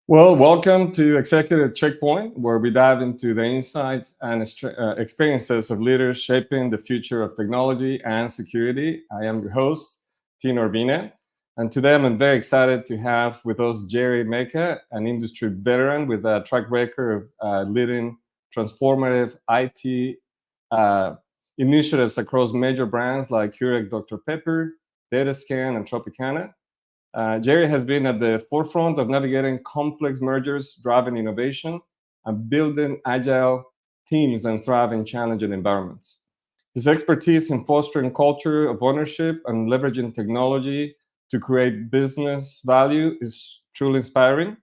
Well, welcome to Executive Checkpoint, where we dive into the insights and experiences of leaders shaping the future of technology and security. I am your host, Tino Urbina, and today I'm very excited to have with us Gerry Mecca, an industry veteran with a track record of leading transformative IT initiatives across major brands like Keurig Dr. Pepper, Datascan, and Tropicana. Gerry has been at the forefront of navigating complex mergers, driving innovation, and building agile teams and thrive in challenging environments. His expertise in fostering culture of ownership and leveraging technology to create business value is truly inspiring.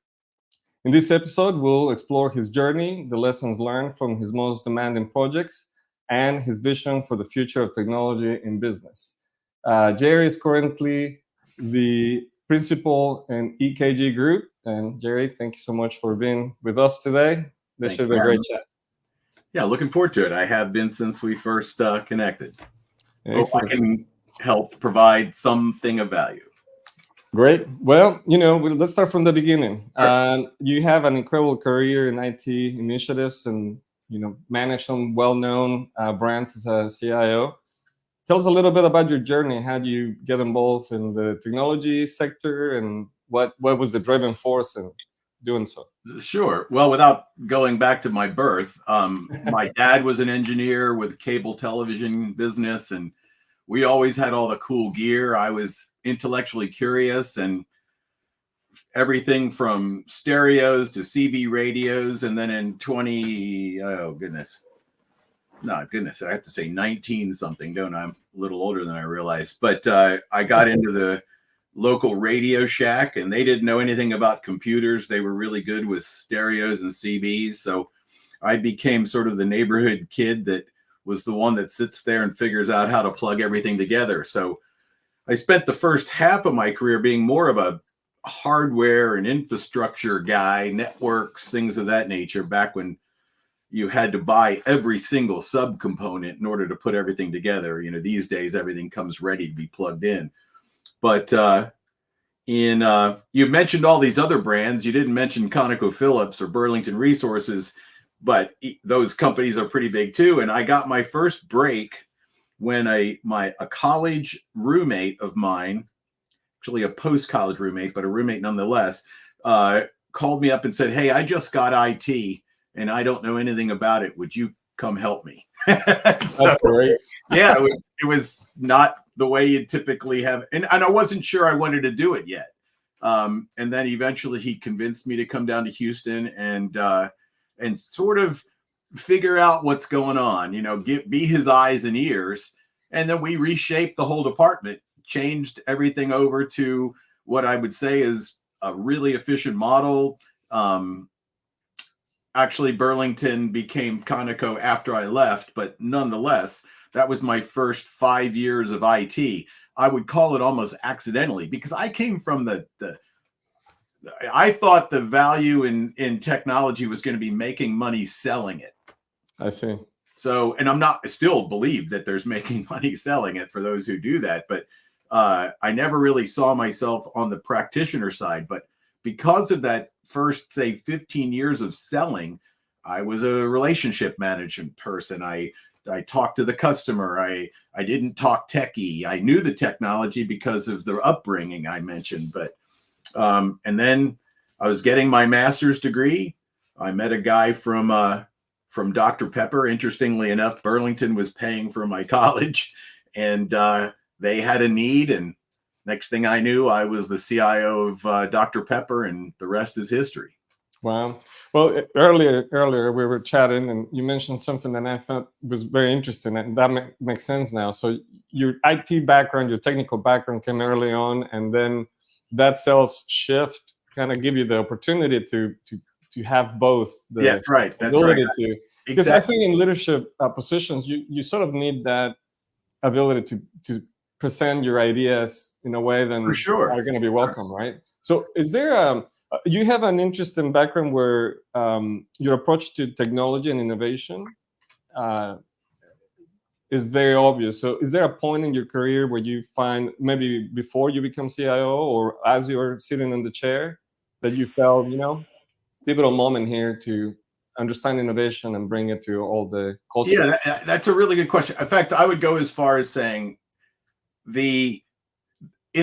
In this episode, we'll explore his journey, the lessons learned from his most demanding projects, and his vision for the future of technology in business. Gerry is currently the principal in EKG Group. And Gerry, thank you so much for being with us today. This should be a great chat. Yeah, looking forward to it. I have been since we first connected. Hope I can help provide something of value. Great. Well, let's start from the beginning. Sure. You have an incredible career in IT initiatives and, manage some well-known brands as a CIO. Tell us a little bit about your journey. How do you get involved in the technology sector, and what was the driving force in doing so? Sure. Well, without going back to my birth, my dad was an engineer with cable television business, and we always had all the cool gear. I was intellectually curious, and everything from stereos to CB radios, and then in I have to say 19 something, don't I? I'm a little older than I realized, but I got into the local Radio Shack, and they didn't know anything about computers. They were really good with stereos and CBs. So I became sort of the neighborhood kid that was the one that sits there and figures out how to plug everything together. So I spent the first half of my career being more of a hardware and infrastructure guy, networks, things of that nature, back when you had to buy every single subcomponent in order to put everything together. These days, everything comes ready to be plugged in. But you mentioned all these other brands. You didn't mention ConocoPhillips or Burlington Resources, but those companies are pretty big too. And I got my first break when a college roommate of mine, actually a post-college roommate, but a roommate nonetheless, called me up and said, "Hey, I just got IT. And I don't know anything about it. Would you come help me?" That's great. Yeah, it was not the way you'd typically have. And I wasn't sure I wanted to do it yet. And then eventually he convinced me to come down to Houston and sort of figure out what's going on, be his eyes and ears. And then we reshaped the whole department, changed everything over to what I would say is a really efficient model. Actually, Burlington became Conoco after I left, but nonetheless, that was my first 5 years of IT. I would call it almost accidentally, because I came from I thought the value in technology was going to be making money selling it. I see. So, and I still believe that there's making money selling it for those who do that, but I never really saw myself on the practitioner side. But because of that first, say, 15 years of selling, I was a relationship management person. I talked to the customer. I didn't talk techie. I knew the technology because of the upbringing I mentioned. But and then I was getting my master's degree. I met a guy from Dr. Pepper. Interestingly enough, Burlington was paying for my college, and they had a need, and next thing I knew, I was the CIO of Dr. Pepper, and the rest is history. Wow. Well, earlier we were chatting, and you mentioned something that I thought was very interesting, and that makes sense now. So your IT background, your technical background came early on, and then that sales shift kind of give you the opportunity to have both the That's right. ability to, because Exactly. I think in leadership positions, you sort of need that ability to present your ideas in a way that For sure. are going to be welcome, right? So is there you have an interesting background where your approach to technology and innovation is very obvious. So is there a point in your career where you find, maybe before you become CIO or as you're sitting in the chair, that you felt, pivotal moment here to understand innovation and bring it to all the culture? Yeah, that's a really good question. In fact, I would go as far as saying in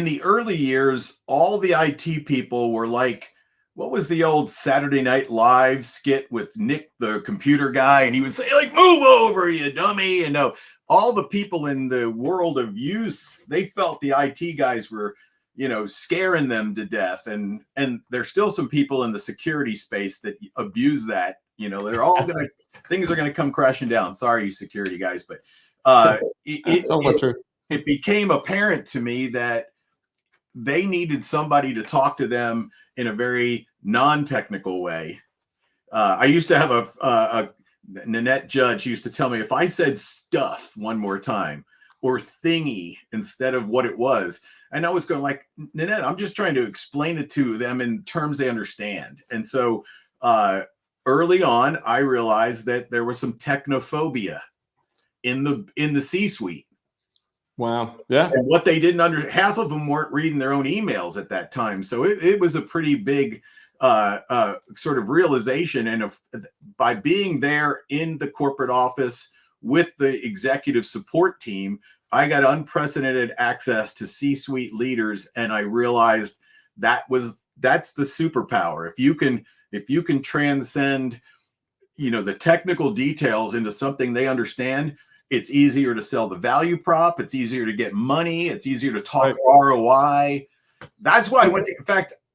the early years, all the IT people were like, what was the old Saturday Night Live skit with Nick, the computer guy? And he would say, like, move over, you dummy. And no, all the people in the world of use, they felt the IT guys were, scaring them to death. And there's still some people in the security space that abuse that. They're all things are gonna come crashing down. Sorry, you security guys, but it became apparent to me that they needed somebody to talk to them in a very non-technical way. I used to have a Nanette Judge who used to tell me, if I said stuff one more time or thingy instead of what it was, and I was going like, Nanette, I'm just trying to explain it to them in terms they understand. And so early on, I realized that there was some technophobia in the C-suite. Wow. Yeah. And what they didn't half of them weren't reading their own emails at that time. So it was a pretty big sort of realization. And by being there in the corporate office with the executive support team, I got unprecedented access to C-suite leaders. And I realized that's the superpower. If you can transcend, the technical details into something they understand, it's easier to sell the value prop. It's easier to get money. It's easier to talk ROI. That's why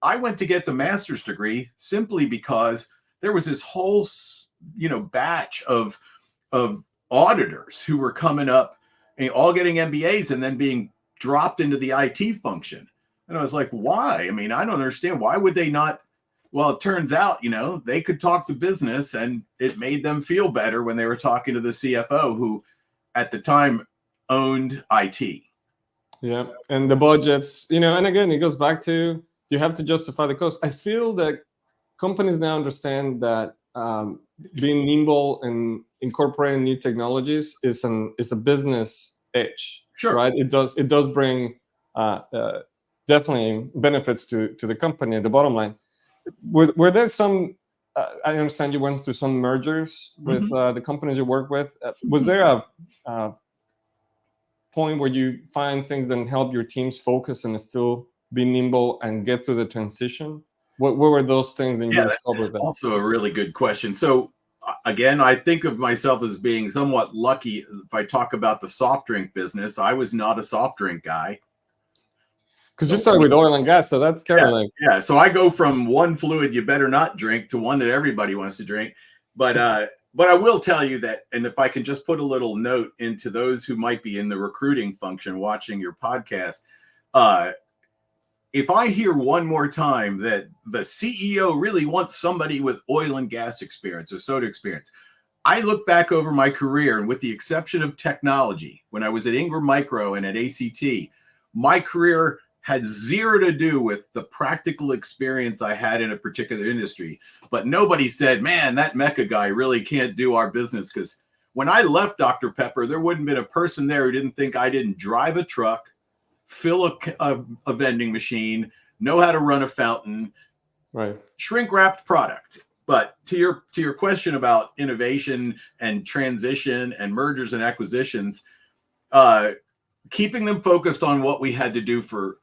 I went to get the master's degree simply because there was this whole, batch of auditors who were coming up and all getting MBAs and then being dropped into the IT function. And I was like, why? I mean, I don't understand. Why would they not? Well, it turns out, they could talk to business, and it made them feel better when they were talking to the CFO, who at the time owned IT. Yeah. And the budgets, and again, it goes back to, you have to justify the cost. I feel that companies now understand that being nimble and incorporating new technologies is a business edge. Sure. Right. It does bring definitely benefits to the company at the bottom line. Were there some, I understand you went through some mergers with the companies you work with. Was there a point where you find things that help your teams focus and still be nimble and get through the transition? What were those things that you discovered? That's also a really good question. So again, I think of myself as being somewhat lucky. If I talk about the soft drink business, I was not a soft drink guy. Because you started with oil and gas, so that's kind of yeah. So I go from one fluid you better not drink to one that everybody wants to drink. But I will tell you that, and if I can just put a little note into those who might be in the recruiting function watching your podcast, if I hear one more time that the CEO really wants somebody with oil and gas experience or soda experience, I look back over my career, and with the exception of technology, when I was at Ingram Micro and at ACT, my career had zero to do with the practical experience I had in a particular industry. But nobody said, man, that Mecca guy really can't do our business. Because when I left Dr. Pepper, there wouldn't have been a person there who didn't think I didn't drive a truck, fill a vending machine, know how to run a fountain, right, shrink wrapped product. But to your question about innovation and transition and mergers and acquisitions, keeping them focused on what we had to do for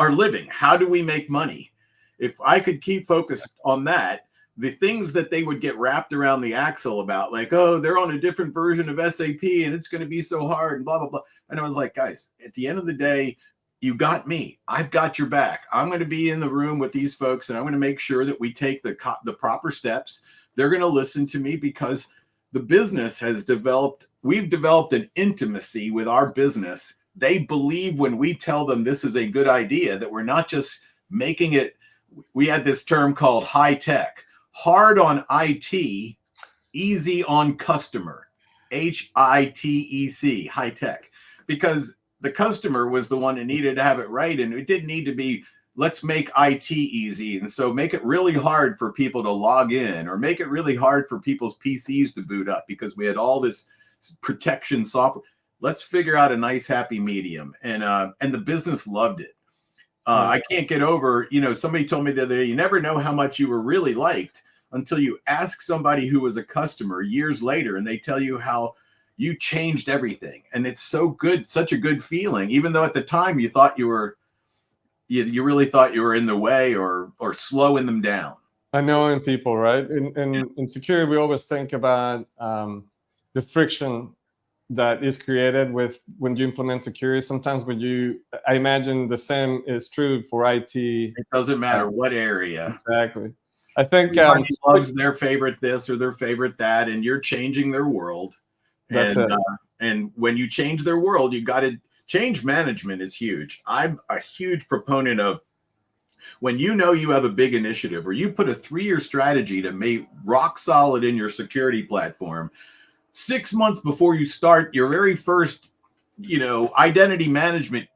our living. How do we make money? If I could keep focused on that, the things that they would get wrapped around the axle about, like, oh, they're on a different version of SAP and it's going to be so hard and blah, blah, blah. And I was like, guys, at the end of the day, you got me. I've got your back. I'm going to be in the room with these folks, and I'm going to make sure that we take the proper steps. They're going to listen to me because the business has developed. We've developed an intimacy with our business. They believe when we tell them this is a good idea, that we're not just making it. We had this term called high tech, hard on IT, easy on customer, HITEC, high tech, because the customer was the one that needed to have it right. And it didn't need to be, let's make IT easy. And so make it really hard for people to log in, or make it really hard for people's PCs to boot up, because we had all this protection software. Let's figure out a nice happy medium. And the business loved it. I can't get over, somebody told me the other day, you never know how much you were really liked until you ask somebody who was a customer years later, and they tell you how you changed everything. And it's so good, such a good feeling, even though at the time you thought you really thought you were in the way or slowing them down. I know in people, right? In security, we always think about the friction that is created when you implement security. Sometimes I imagine the same is true for IT. It doesn't matter what area. Exactly. I think everybody loves their favorite this or their favorite that, and you're changing their world. And when you change their world, you got to change. Management is huge. I'm a huge proponent of when you have a big initiative, or you put a 3-year strategy to make rock solid in your security platform. 6 months before you start your very first, identity management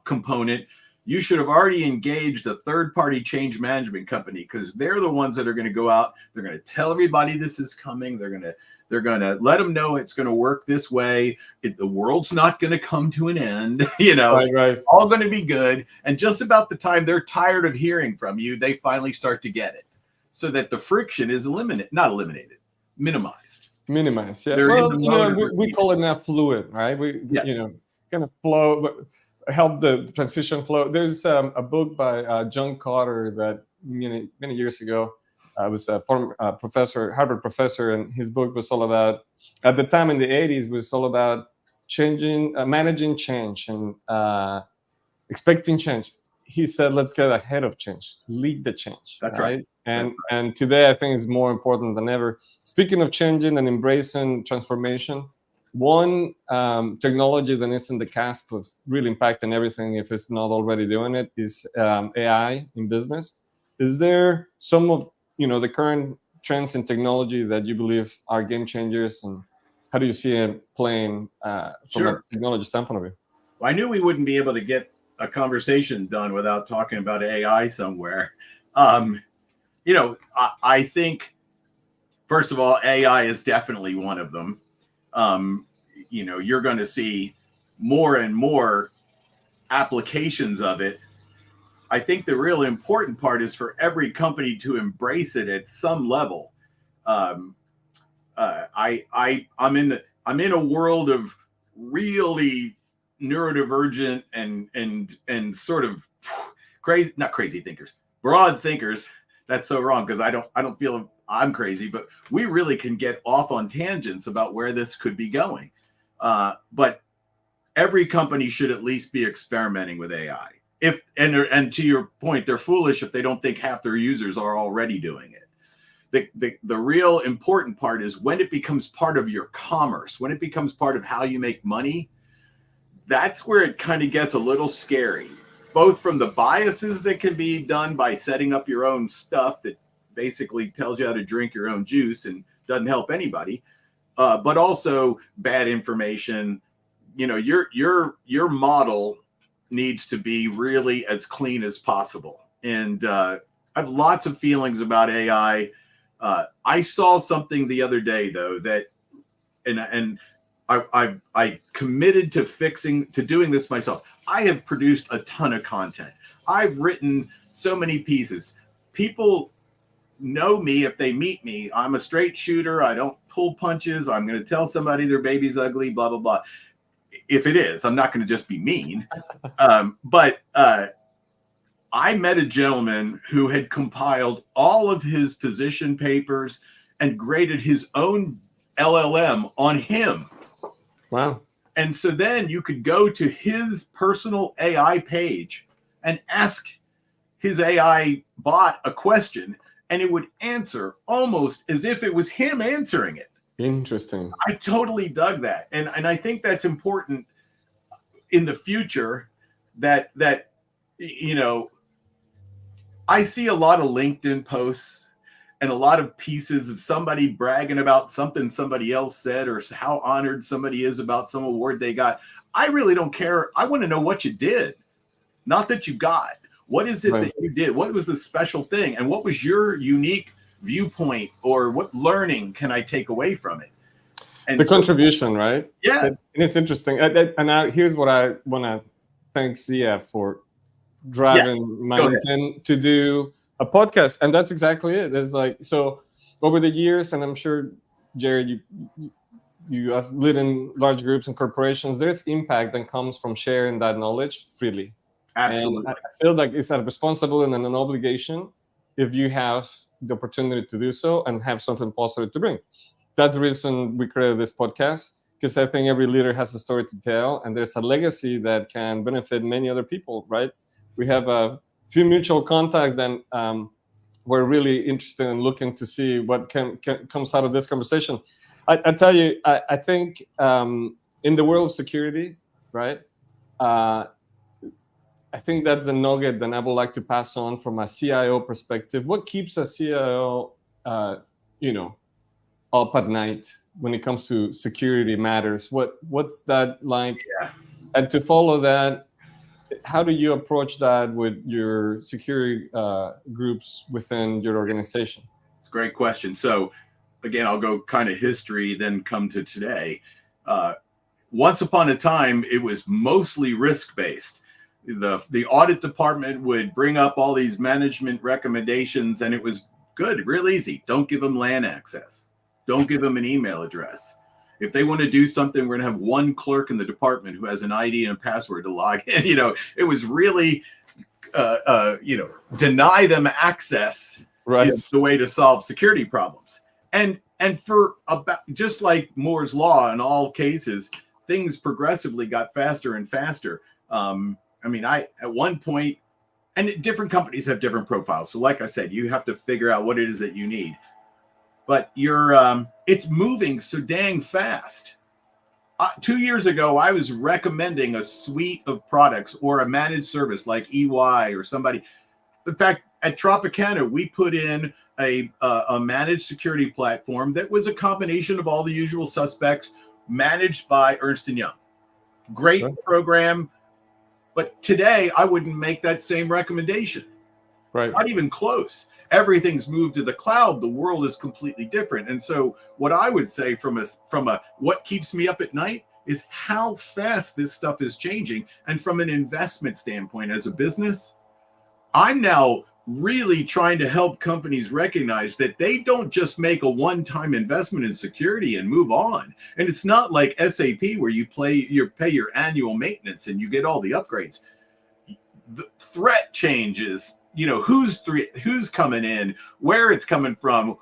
component, you should have already engaged a third-party change management company, because they're the ones that are going to go out. They're going to tell everybody this is coming. They're going to let them know it's going to work this way. The world's not going to come to an end. Right. All going to be good. And just about the time they're tired of hearing from you, they finally start to get it, so that the friction is minimized. Minimized. Yeah. Well, we call it now fluid, right? Kind of flow, but help the transition flow. There's a book by John Carter that many years ago was a former professor, Harvard professor, and his book was all about, at the time in the 80s, was all about managing change and expecting change. He said, let's get ahead of change, lead the change. That's right. And today, I think it's more important than ever. Speaking of changing and embracing transformation, one technology that is in the cusp of really impacting everything, if it's not already doing it, is AI in business. Is there some of the current trends in technology that you believe are game changers, and how do you see it playing from a technology standpoint of view? Well, I knew we wouldn't be able to get a conversation done without talking about AI somewhere. I think, first of all, AI is definitely one of them. You're going to see more and more applications of it. I think the real important part is for every company to embrace it at some level. I'm in a world of really neurodivergent and sort of not crazy thinkers, broad thinkers. That's so wrong, because I don't feel I'm crazy, but we really can get off on tangents about where this could be going. But every company should at least be experimenting with AI. And to your point, they're foolish if they don't think half their users are already doing it. The real important part is when it becomes part of your commerce, when it becomes part of how you make money. That's where it kind of gets a little scary, both from the biases that can be done by setting up your own stuff that basically tells you how to drink your own juice and doesn't help anybody, but also bad information. Your model needs to be really as clean as possible. And I have lots of feelings about AI. I saw something the other day, though, that, and I committed to doing this myself. I have produced a ton of content. I've written so many pieces. People know me if they meet me. I'm a straight shooter. I don't pull punches. I'm going to tell somebody their baby's ugly, blah, blah, blah. If it is, I'm not going to just be mean. But I met a gentleman who had compiled all of his position papers and graded his own LLM on him. Wow. And so then you could go to his personal AI page and ask his AI bot a question, and it would answer almost as if it was him answering it. Interesting. I totally dug that. And I think that's important in the future, that you know, I see a lot of LinkedIn posts and a lot of pieces of somebody bragging about something somebody else said, or how honored somebody is about some award they got. I really don't care. I want to know what you did, not that you got. What is it that you did? What was the special thing? And what was your unique viewpoint, or what learning can I take away from it? And the contribution, right? Yeah. And it's interesting. And here's what I want to thank Sia for driving my intent to do a podcast. And that's exactly it. It's like, so over the years, and I'm sure, Gerry, you as leading large groups and corporations, there's impact that comes from sharing that knowledge freely. Absolutely. And I feel like it's a responsibility and an obligation if you have the opportunity to do so and have something positive to bring. That's the reason we created this podcast, because I think every leader has a story to tell, and there's a legacy that can benefit many other people, right? We have a few mutual contacts that we're really interested in looking to see what comes out of this conversation. I tell you, I think in the world of security, right? I think that's a nugget that I would like to pass on from a CIO perspective. What keeps a CIO, up at night when it comes to security matters? What's that like? Yeah. And to follow that, how do you approach that with your security groups within your organization? It's a great question. So again, I'll go kind of history, then come to today. Once upon a time, it was mostly risk-based. The audit department would bring up all these management recommendations, and it was good, real easy. Don't give them LAN access. Don't give them an email address. If they want to do something, we're going to have one clerk in the department who has an ID and a password to log in. It was really, deny them access is the way to solve security problems. And for about, just like Moore's Law in all cases, things progressively got faster and faster. At one point, and different companies have different profiles. So like I said, you have to figure out what it is that you need. But it's moving so dang fast. 2 years ago, I was recommending a suite of products or a managed service like EY or somebody. In fact, at Tropicana, we put in a managed security platform that was a combination of all the usual suspects, managed by Ernst & Young. Great program. But today, I wouldn't make that same recommendation. Right. Not even close. Everything's moved to the cloud. The world is completely different. And so what I would say from a what keeps me up at night is how fast this stuff is changing. And from an investment standpoint, as a business, I'm now really trying to help companies recognize that they don't just make a one-time investment in security and move on. And it's not like SAP where you pay your annual maintenance and you get all the upgrades. The threat changes. Who's coming in, where it's coming from,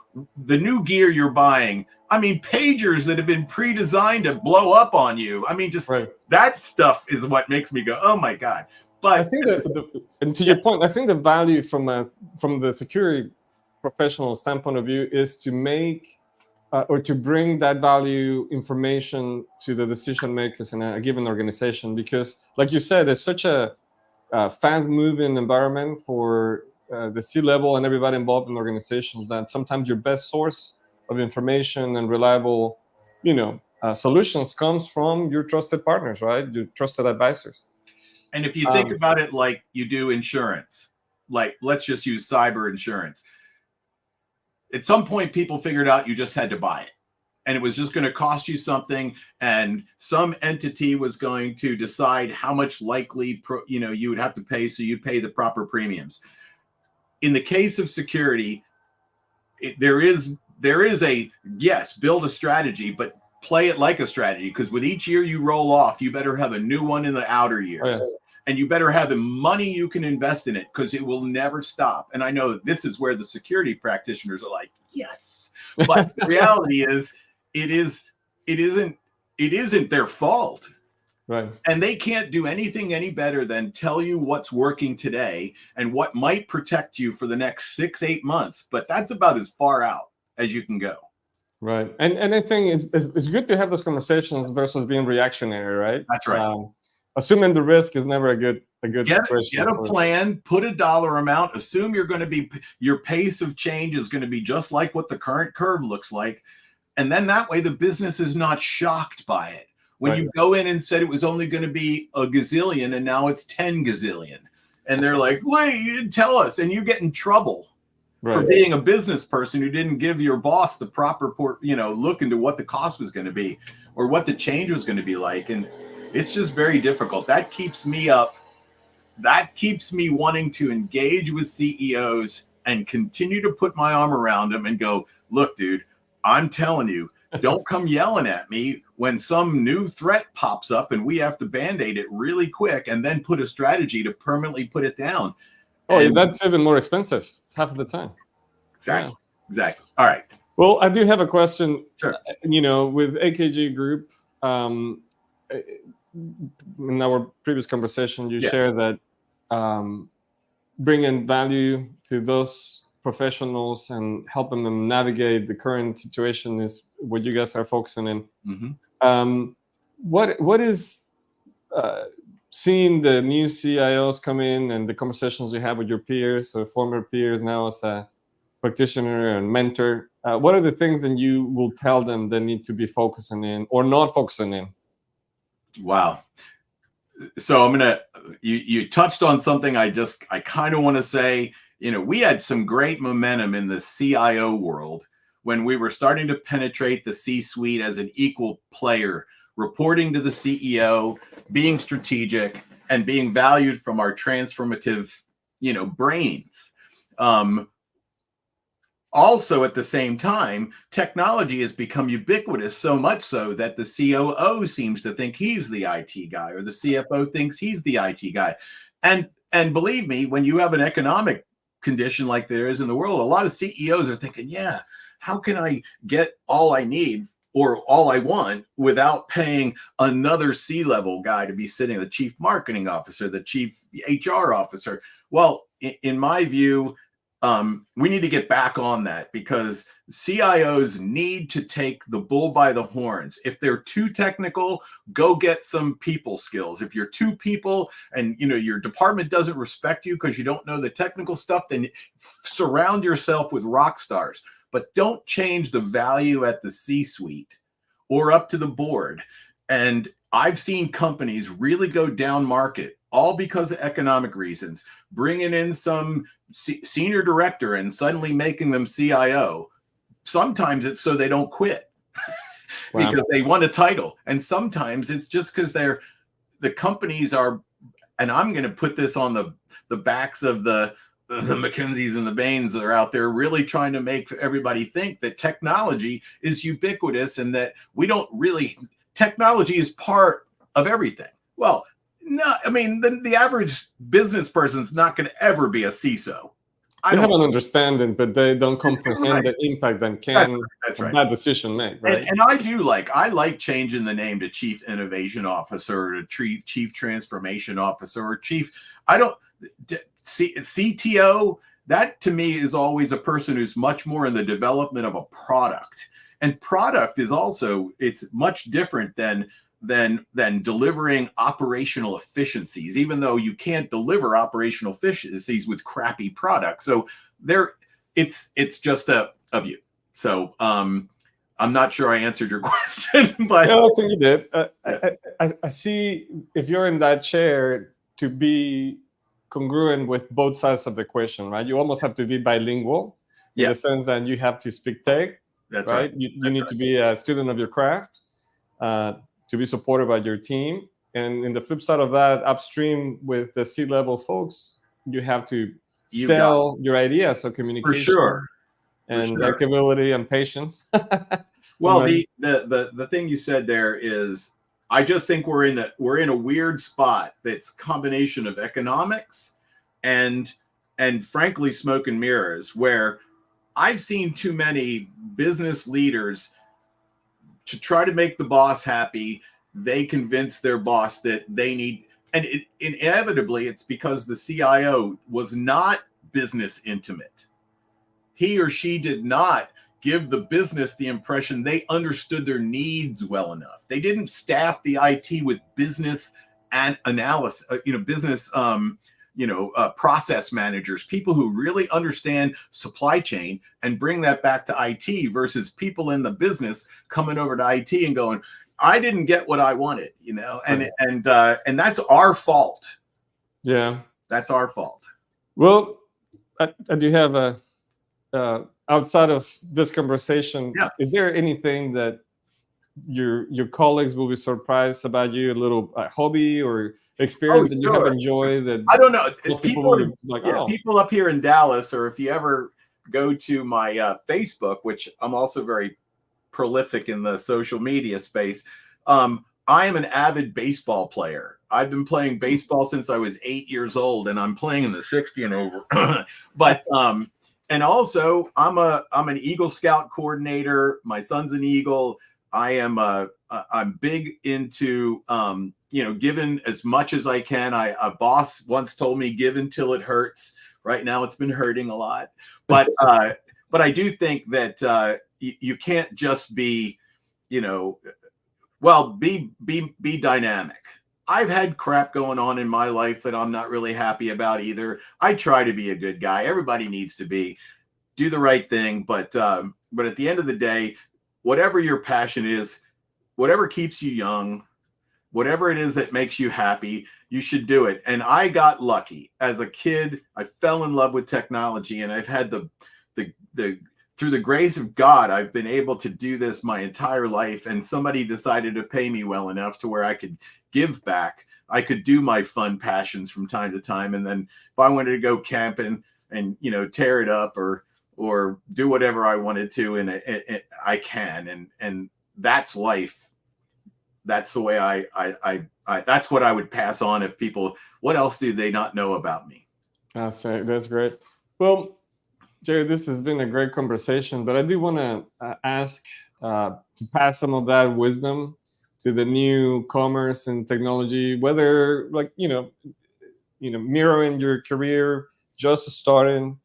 the new gear you're buying. I mean, pagers that have been pre-designed to blow up on you. I mean, just that stuff is what makes me go, oh my God. But I think that, and to your point, I think the value from the security professional standpoint of view is to make or to bring that value information to the decision makers in a given organization, because, like you said, it's such a fast-moving environment for the C-level and everybody involved in organizations that sometimes your best source of information and reliable, solutions comes from your trusted partners, right? Your trusted advisors. And if you think about it like you do insurance, like let's just use cyber insurance. At some point, people figured out you just had to buy it. And it was just going to cost you something, and some entity was going to decide how much likely you would have to pay, so you pay the proper premiums. In the case of security, there is a build a strategy, but play it like a strategy, because with each year you roll off, you better have a new one in the outer years. And you better have the money you can invest in it, because it will never stop. And I know this is where the security practitioners are like, yes, but the reality is, it isn't their fault. Right. And they can't do anything any better than tell you what's working today and what might protect you for the next 6-8 months. But that's about as far out as you can go. Right. And I think it's good to have those conversations versus being reactionary, right? That's right. Assuming the risk is never a good situation. Get a plan, put a dollar amount, assume your pace of change is going to be just like what the current curve looks like. And then that way the business is not shocked by it. When you go in and said it was only going to be a gazillion and now it's 10 gazillion. And they're like, wait, you didn't tell us. And you get in trouble for being a business person who didn't give your boss the proper look into what the cost was going to be or what the change was going to be like. And it's just very difficult. That keeps me up. That keeps me wanting to engage with CEOs and continue to put my arm around them and go, look, dude, I'm telling you, don't come yelling at me when some new threat pops up and we have to band-aid it really quick and then put a strategy to permanently put it down. And that's even more expensive half of the time. Exactly. All right. Well, I do have a question. Sure. With AKG Group, in our previous conversation, you shared that bringing value to those professionals and helping them navigate the current situation is what you guys are focusing in. Mm-hmm. What is seeing the new CIOs come in and the conversations you have with your peers or former peers now as a practitioner and mentor? What are the things that you will tell them they need to be focusing in or not focusing in? Wow. So you touched on something I kind of want to say. We had some great momentum in the CIO world when we were starting to penetrate the C-suite as an equal player, reporting to the CEO, being strategic, and being valued from our transformative, brains. Also, at the same time, technology has become ubiquitous, so much so that the COO seems to think he's the IT guy, or the CFO thinks he's the IT guy. And believe me, when you have an economic condition like there is in the world, a lot of CEOs are thinking, how can I get all I need or all I want without paying another C-level guy to be sitting, the chief marketing officer, the chief HR officer? Well, in my view, we need to get back on that because CIOs need to take the bull by the horns. If they're too technical, go get some people skills. If you're too people and your department doesn't respect you because you don't know the technical stuff, then surround yourself with rock stars. But don't change the value at the C-suite or up to the board. And I've seen companies really go down market, all because of economic reasons, bringing in some senior director and suddenly making them CIO. Sometimes it's so they don't quit because they want a title. And sometimes it's just because the companies are, and I'm going to put this on the backs of the McKinseys and the Bains that are out there really trying to make everybody think that technology is ubiquitous and that technology is part of everything. Well, no, I mean, the average business person's not going to ever be a CISO. They have an understanding, but they don't comprehend the impact that can that decision make. Right? And I like changing the name to Chief Innovation Officer, or to Chief Transformation Officer, or CTO. That to me is always a person who's much more in the development of a product. And product is also, it's much different than delivering operational efficiencies, even though you can't deliver operational efficiencies with crappy products. So it's just a view. So I'm not sure I answered your question, but I think you did. I see if you're in that chair to be congruent with both sides of the equation, right? You almost have to be bilingual in the sense that you have to speak tech. That's right. You need to be a student of your craft. To be supported by your team. And in the flip side of that, upstream with the C-level folks, you have to sell your ideas. So communication, for sure, and likability and patience. Well, the thing you said there is, I just think we're in a weird spot that's a combination of economics and frankly smoke and mirrors, where I've seen too many business leaders to try to make the boss happy, they convince their boss that they need, and inevitably it's because the CIO was not business intimate. He or she did not give the business the impression they understood their needs well enough. They didn't staff the IT with business and analysis, business, process managers, people who really understand supply chain and bring that back to IT versus people in the business coming over to IT and going, I didn't get what I wanted, and that's our fault. Yeah, that's our fault. Well, I do have a outside of this conversation. Yeah. Is there anything that your colleagues will be surprised about you? A little hobby or experience that you have enjoyed? That I don't know. People up here in Dallas, or if you ever go to my Facebook, which I'm also very prolific in the social media space. I am an avid baseball player. I've been playing baseball since I was 8 years old, and I'm playing in the 60 and over. But and also I'm an Eagle Scout coordinator. My son's an Eagle. I'm big into giving as much as I can. A boss once told me, give until it hurts. Right now it's been hurting a lot. But I do think that you can't just be, be dynamic. I've had crap going on in my life that I'm not really happy about either. I try to be a good guy. Everybody needs to do the right thing. But at the end of the day, whatever your passion is, whatever keeps you young, whatever it is that makes you happy, you should do it. And I got lucky. As a kid, I fell in love with technology, and I've had the through the grace of God, I've been able to do this my entire life. And somebody decided to pay me well enough to where I could give back. I could do my fun passions from time to time. And then if I wanted to go camping and, tear it up or do whatever I wanted to, and I can. And that's life. That's the way I that's what I would pass on if people, what else do they not know about me? That's great. Well, Gerry, this has been a great conversation, but I do want to ask to pass some of that wisdom to the newcomers in technology, whether mirroring your career, just starting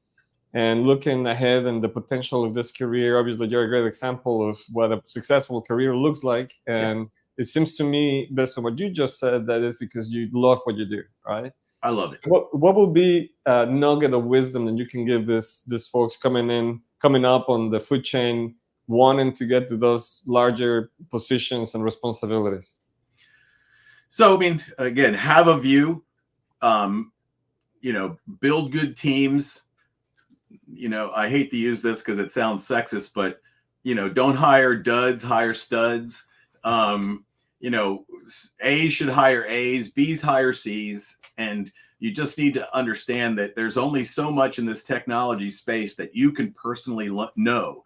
and looking ahead and the potential of this career. Obviously, you're a great example of what a successful career looks like. And it seems to me, based on what you just said, that is because you love what you do, right? I love it. What will be a nugget of wisdom that you can give this folks coming up on the food chain, wanting to get to those larger positions and responsibilities? So, again, have a view, build good teams. I hate to use this because it sounds sexist, but, don't hire duds, hire studs. A's should hire A's, B's hire C's. And you just need to understand that there's only so much in this technology space that you can personally know.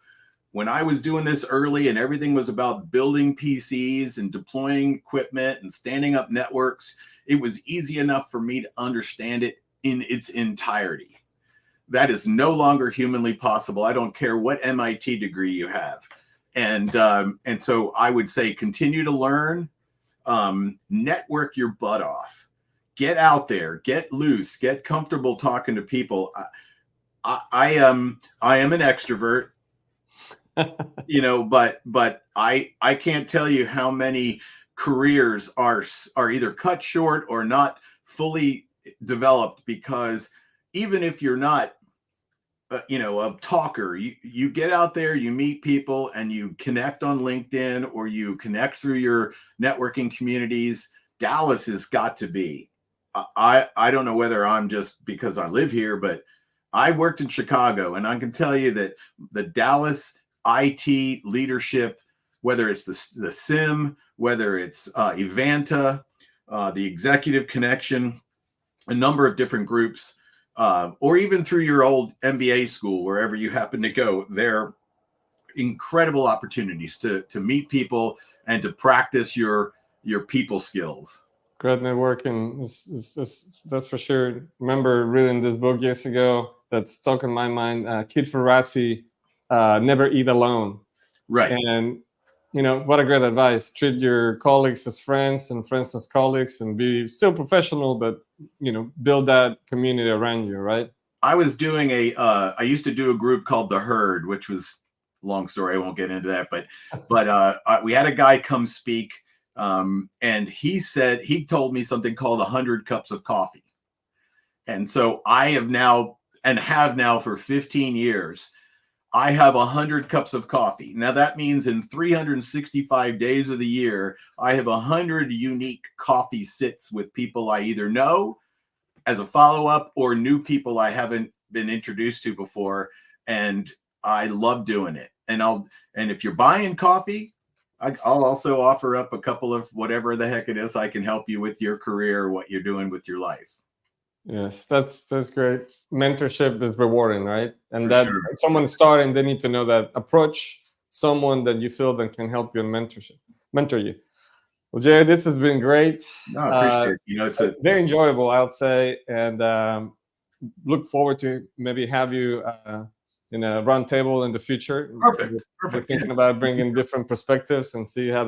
When I was doing this early and everything was about building PCs and deploying equipment and standing up networks, it was easy enough for me to understand it in its entirety. That is no longer humanly possible. I don't care what MIT degree you have. And so I would say continue to learn, network your butt off. Get out there, get loose, get comfortable talking to people. I am an extrovert, but I can't tell you how many careers are either cut short or not fully developed, because even if you're not a talker, you get out there, you meet people, and you connect on LinkedIn or you connect through your networking communities. Dallas has got to be. I don't know whether I'm just because I live here, but I worked in Chicago, and I can tell you that the Dallas IT leadership, whether it's the SIM, whether it's Evanta, the Executive Connection, a number of different groups, or even through your old MBA school, wherever you happen to go, they're incredible opportunities to meet people and to practice your people skills. Great networking, that's for sure. Remember reading this book years ago that stuck in my mind, Kid Ferrazzi, Never Eat Alone. Right. And, what a great advice. Treat your colleagues as friends and friends as colleagues, and be still professional, but build that community around you, right? I was doing I used to do a group called The Herd, which was long story. I won't get into that, but we had a guy come speak, and he told me something called 100 cups of coffee. And so I have now for 15 years, I have 100 cups of coffee. Now that means in 365 days of the year, I have 100 unique coffee sits with people I either know as a follow-up or new people I haven't been introduced to before. And I love doing it. And if you're buying coffee, I'll also offer up a couple of whatever the heck it is I can help you with your career or what you're doing with your life. Yes, that's great. Mentorship is rewarding, right? And For that sure. someone starting, they need to know that. Approach someone that you feel that can help you and mentor you. Well, Gerry, this has been great. No, I appreciate it. It's very enjoyable, I would say, and look forward to maybe have you in a round table in the future. Perfect. We're thinking about bringing different perspectives and see how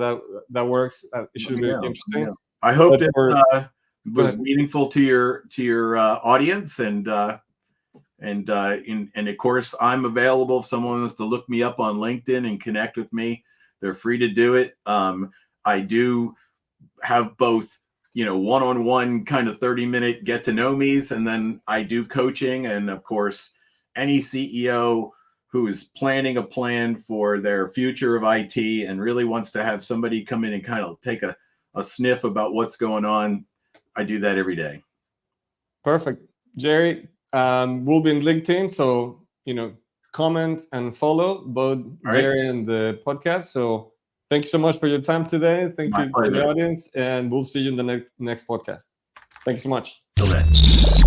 that works. It should be interesting. Yeah. I hope that was meaningful to your audience, and of course I'm available if someone wants to look me up on LinkedIn and connect with me. They're free to do it. I do have both, one-on-one kind of 30-minute get to know me's, and then I do coaching. And of course, any CEO who is planning a plan for their future of IT and really wants to have somebody come in and kind of take a sniff about what's going on, I do that every day. Perfect. Gerry, we'll be in LinkedIn, so comment and follow both Gerry and the podcast. So thank you so much for your time today. Thank you to the audience, and we'll see you in the next podcast. Thank you so much. Till then.